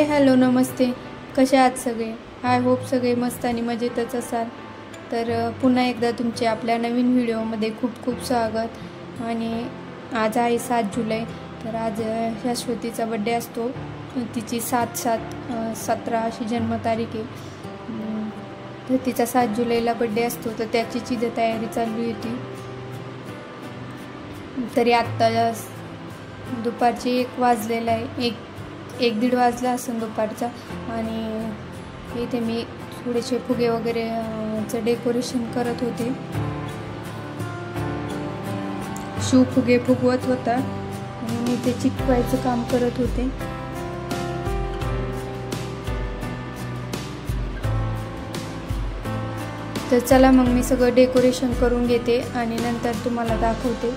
Hello नमस्ते. कसे आहात सगळे? आय होप सगळे मस्त आणि मजेतच असाल. तर पुन्हा एकदा तुमचे आपल्या नवीन व्हिडिओमध्ये खूप खूप स्वागत. आणि आज आहे 7 जुलै. तर आज शाश्वतीचा बड्डे असतो. तिची 7/7/17 अशी जन्मतारीख आहे. तर तिचा 7 जुलैला बड्डे असतो. तर त्याचीच इथं तयारी चालू होती. तरी आत्ता दुपारचे 1 वाजलेला आहे. 1-1:30 वाजला असेल दुपारचा. आणि इथे मी थोडेसे फुगे वगैरे चं डेकोरेशन करत होते. फुगे फुगवत होता आणि मी ते चिकटवायचं काम करत होते. तर चला मग मी सगळं डेकोरेशन करून घेते आणि नंतर तुम्हाला दाखवते.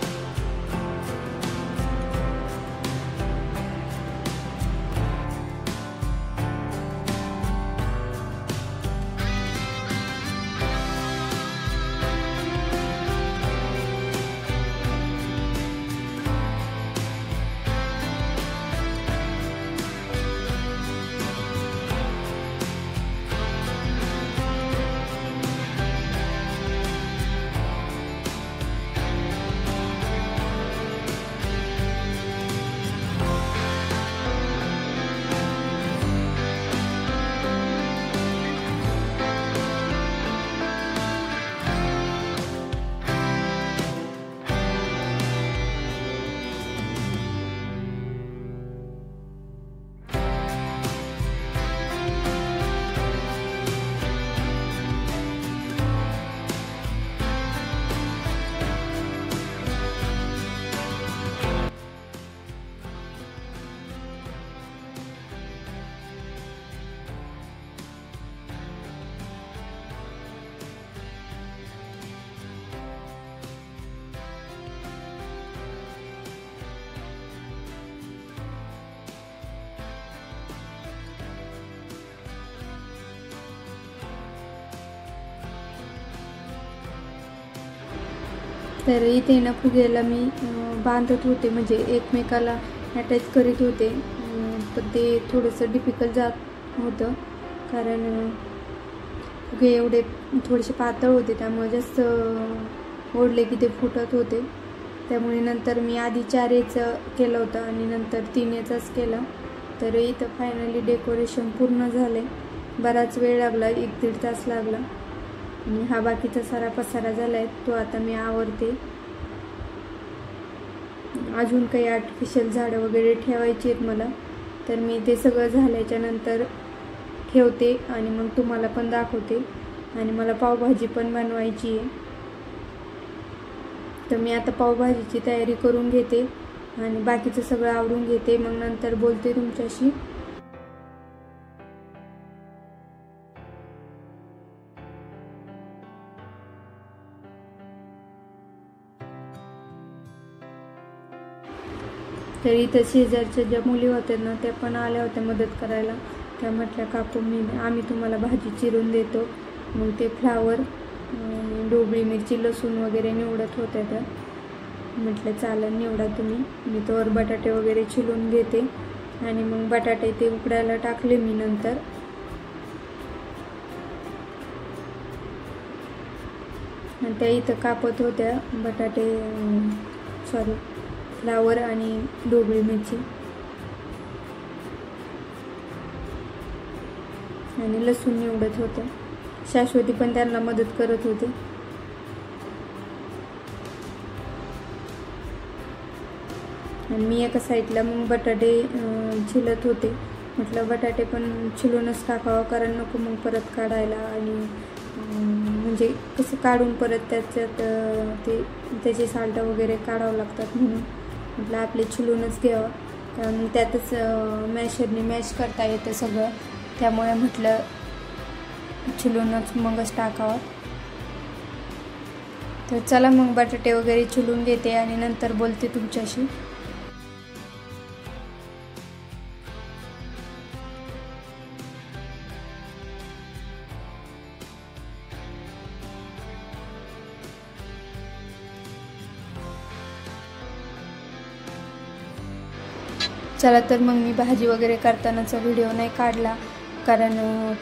तर इथे ना फुग्याला मी बांधत होते, म्हणजे एकमेकाला अटॅच करीत होते. पण ते थोडंसं डिफिकल्ट जात होतं, कारण फुगे एवढे थोडेसे पातळ होते. त्यामुळे जास्त ओढले की ते फुटत होते. त्यामुळे नंतर मी आधी 4 याचं केलं होतं आणि नंतर 3 याचाच केला. तर इथं फायनली डेकोरेशन पूर्ण झाले. बराच वेळ लागला, 1-1.5 तास लागला. आणि हा बाकीचा सारा पसारा झाला आहे, तो आता मी आवरते. अजून काही आर्टिफिशियल झाडं वगैरे ठेवायची आहेत मला. तर मी ते सगळं झाल्याच्या नंतर ठेवते आणि मग तुम्हाला पण दाखवते. आणि मला पावभाजी पण बनवायची आहे. तर मी आता पावभाजीची तयारी करून घेते आणि बाकीचं सगळं आवरून घेते. मग नंतर बोलते तुमच्याशी. तर इथं शेजारच्या ज्या मुली होत्या ना, त्या पण आल्या होत्या मदत करायला. त्या म्हटल्या, काकू आम्ही तुम्हाला भाजी चिरून देतो. मग ते फ्लावर, ढोबळी मिरची, लसूण वगैरे निवडत होत्या त्या. म्हटलं चालेल, निवडा तुम्ही. मी तोवर बटाटे वगैरे चिरून घेते. आणि मग बटाटे ते उकडायला टाकले मी नंतर. आणि त्या इथं कापत होत्या बटाटे, फ्लावर आणि ढोबळी मिरची. आणि लसूण निवडत होते. शाश्वती पण त्यांना मदत करत होते. आणि मी एका साईडला मग बटाटे छिलत होते. म्हटलं बटाटे पण छिलूनच टाकावं, कारण नको मग परत काढायला. आणि म्हणजे कसं काढून परत त्याच्यात त्याचे साल्ट वगैरे काढावं लागतात, म्हणून म्हटलं आपले छिलूनच घ्यावं. कारण त्यातच मॅशरने मॅश करता येतं सगळं. त्यामुळे म्हटलं छिलूनच मगच टाकावं. तर चला मग बटाटे वगैरे छिलून घेते आणि नंतर बोलते तुमच्याशी. चला तर मग मी भाजी वगैरे करतानाचा व्हिडिओ नाही काढला, कारण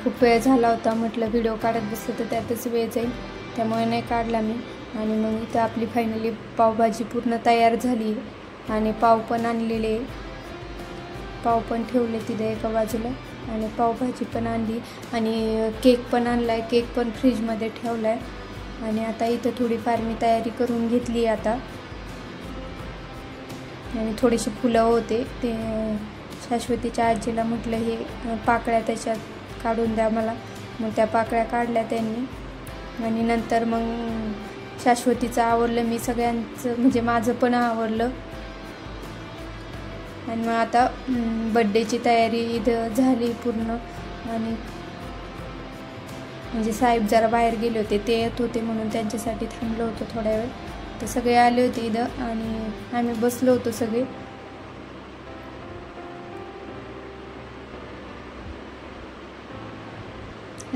खूप वेळ झाला होता. म्हटलं व्हिडिओ काढत बसलं तर त्यातच वेळ जाईल, त्यामुळे नाही काढला मी. आणि मग इथं आपली फायनली पावभाजी पूर्ण तयार झाली आणि पाव पण आणलेले, पाव पण ठेवले तिथे एका बाजूला आणि पावभाजी पण आणली आणि केक पण आणला आहे. केक पण फ्रीजमध्ये ठेवला आहे आणि आता इथं थोडीफार मी तयारी करून घेतली आता. आणि थोडेसे फुलं होते ते शाश्वतीच्या आजीला म्हटलं हे पाकळ्या त्याच्यात काढून द्या मला, मग त्या पाकळ्या काढल्या त्यांनी. आणि नंतर मग शाश्वतीचं आवरलं, मी सगळ्यांचं म्हणजे माझं पण आवरलं. आणि मग आता बड्डेची तयारी इथं झाली पूर्ण. आणि म्हणजे साहेब जरा बाहेर गेले होते, ते येत होते म्हणून त्यांच्यासाठी थांबलो होतो थोड्या वेळ. तर सगळे आले होते इथं आणि आम्ही बसलो होतो सगळे.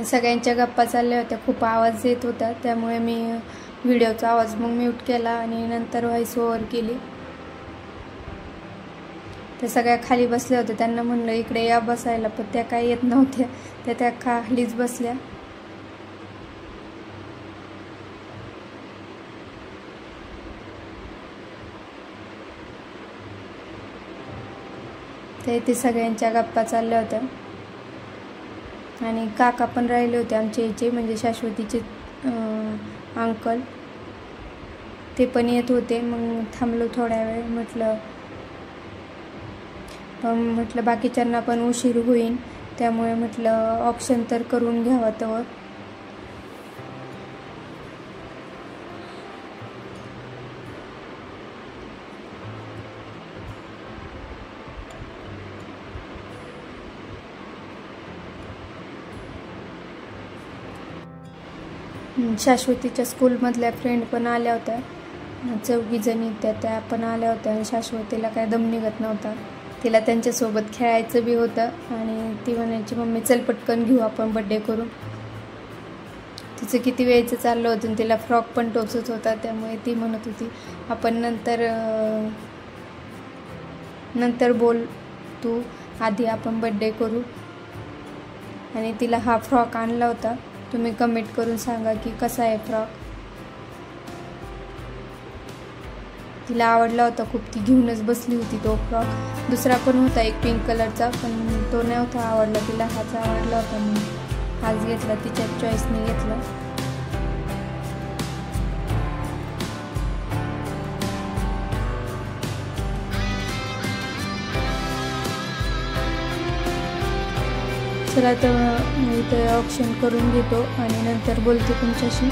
सगळ्यांच्या गप्पा चालल्या होत्या, खूप आवाज येत होता, त्यामुळे मी व्हिडिओचा आवाज मग म्यूट केला आणि नंतर व्हॉइस ओव्हर केली. त्या सगळ्या खाली बसल्या होत्या, त्यांना म्हणलं इकडे या बसायला, पण त्या काही येत नव्हत्या, त्या खालीच बसल्या. ते सगळ्यांच्या गप्पा चालल्या होत्या. आणि काका पण राहिले होते आमचे याचे, म्हणजे शाश्वतीचे अंकल, ते पण येत होते. मग थांबलो थोड्या वेळ, म्हटलं बाकीच्यांना पण उशीर होईल, त्यामुळे म्हटलं ऑप्शन तर करून घ्यावं तवर. शाश्वतीच्या स्कूलमधल्या फ्रेंड पण आल्या होत्या, 4 जणी त्या पण आल्या होत्या. आणि शाश्वतीला काय दम निघत नव्हता, तिला त्यांच्यासोबत खेळायचं बी होतं. आणि ती म्हणायची मम्मी चल पटकन घेऊ आपण बड्डे करून. तिचं किती वेळचं चाललं होतं, तिला फ्रॉक पण टोचत होता, त्यामुळे ती म्हणत होती आपण नंतर बोल तू, आधी आपण बड्डे करू. आणि तिला हा फ्रॉक आणला होता, तुम्ही कमेंट करून सांगा की कसा आहे फ्रॉक. तिला आवडला होता खूप, ती घेऊनच बसली होती तो फ्रॉक. दुसरा पण होता एक पिंक कलरचा, पण तो नव्हता आवडला तिला, हाच आवडला होता म्हणून हाच घेतला, तिच्या चॉईसने घेतला. चला तर मी इथे ऑप्शन करून घेतो आणि नंतर बोलते तुमच्याशी.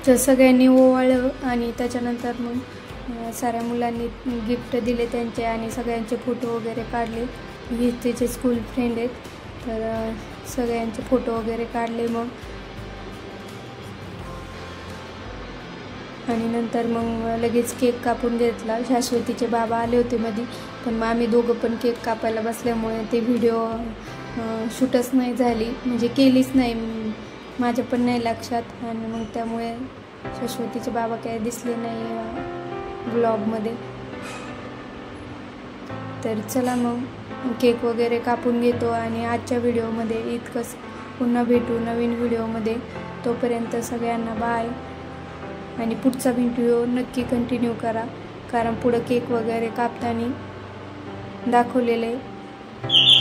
तर सगळ्यांनी ओवाळलं आणि त्याच्यानंतर मग साऱ्या मुलांनी गिफ्ट दिले त्यांचे आणि सगळ्यांचे फोटो वगैरे काढले. ही तिचे स्कूल फ्रेंड आहेत, तर सगळ्यांचे फोटो वगैरे काढले मग. आणि नंतर मग लगेच केक कापून घेतला. शाश्वतीचे बाबा आले होते मध्ये, पण मग आम्ही दोघं पण केक कापायला बसल्यामुळे ते व्हिडिओ शूटच नाही झाली, म्हणजे केलीच नाही, माझ्या पण नाही लक्षात. आणि मग त्यामुळे शाश्वतीचे बाबा काही दिसले नाही ब्लॉगमध्ये. तर चला मग केक वगैरे कापून घेतो आणि आजच्या व्हिडिओमध्ये इतकंच. पुन्हा भेटू नवीन व्हिडिओमध्ये. तोपर्यंत सगळ्यांना बाय. आणि पुढचा व्हिडिओ नक्की कंटिन्यू करा, कारण पुढं केक वगैरे कापताना दाखवलेलं आहे.